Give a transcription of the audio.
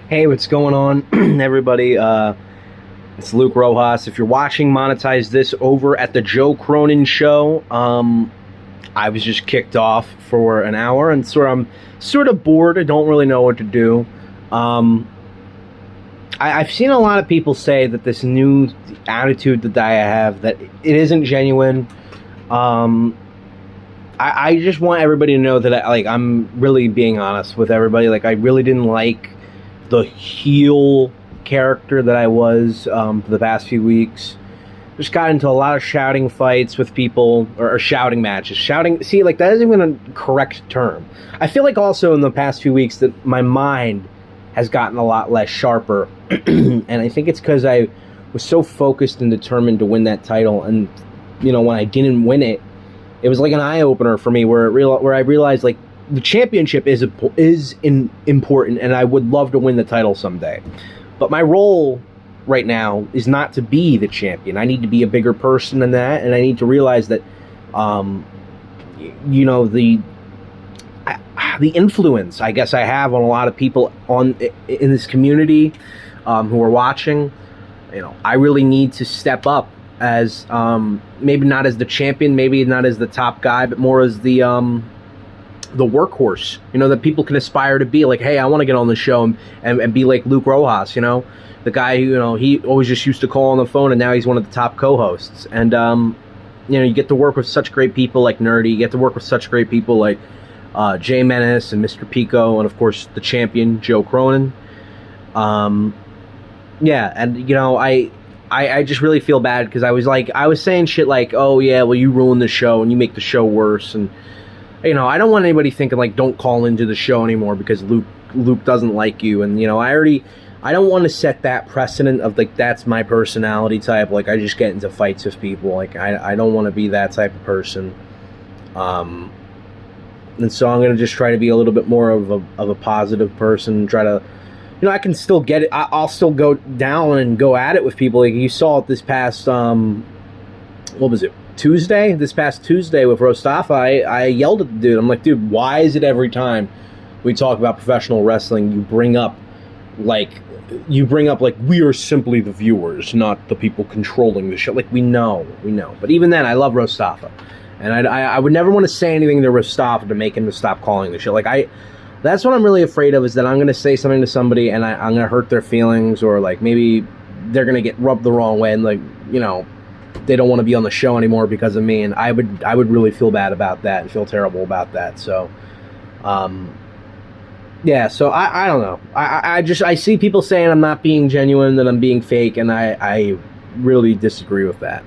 Hey, what's going on, everybody? It's Luke Rojas. If you're watching, monetize this over at the Joe Cronin Show. I was just kicked off for an hour, and I'm sort of bored. I don't really know what to do. I've seen a lot of people say that this new attitude that I have, that it isn't genuine. I just want everybody to know that I'm really being honest with everybody. Like, I really didn't like the heel character that I was for the past few weeks. Just got into a lot of shouting fights with people, or shouting matches. Shouting, see, like, that isn't even a correct term. I feel like also in the past few weeks that my mind has gotten a lot less sharper. And I think it's because I was so focused and determined to win that title. And, when I didn't win it, it was like an eye-opener for me where I realized, like, the championship is important, and I would love to win the title someday. But my role right now is not to be the champion. I need to be a bigger person than that, and I need to realize that, the influence I guess I have on a lot of people in this community who are watching. I really need to step up as maybe not as the champion, maybe not as the top guy, but more as the workhorse, that people can aspire to be. Like, hey, I want to get on the show and be like Luke Rojas, the guy who, he always just used to call on the phone, and now he's one of the top co-hosts. And, you get to work with such great people like Nerdy. You get to work with such great people like Jay Menace and Mr. Pico, and, of course, the champion, Joe Cronin. Yeah, and, I just really feel bad because I was saying shit like, oh, yeah, well, you ruin the show and you make the show worse. And, I don't want anybody thinking, like, don't call into the show anymore because Luke doesn't like you. And, I don't want to set that precedent of, like, that's my personality type. Like, I just get into fights with people. Like, I don't want to be that type of person. And so I'm going to just try to be a little bit more of a positive person, try to, I can still get it. I'll still go down and go at it with people. Like, you saw it this past, what was it? Tuesday? This past Tuesday with Rostafa, I yelled at the dude. I'm like, dude, why is it every time we talk about professional wrestling, you bring up like we are simply the viewers, not the people controlling the show. Like, we know. But even then, I love Rostafa, and I would never want to say anything to Rostafa to make him to stop calling the show. Like, that's what I'm really afraid of, is that I'm going to say something to somebody and I'm going to hurt their feelings, or like maybe they're going to get rubbed the wrong way, and like, they don't want to be on the show anymore because of me. And I would really feel bad about that and feel terrible about that. So, yeah, so I don't know. I see people saying I'm not being genuine, that I'm being fake, and I really disagree with that.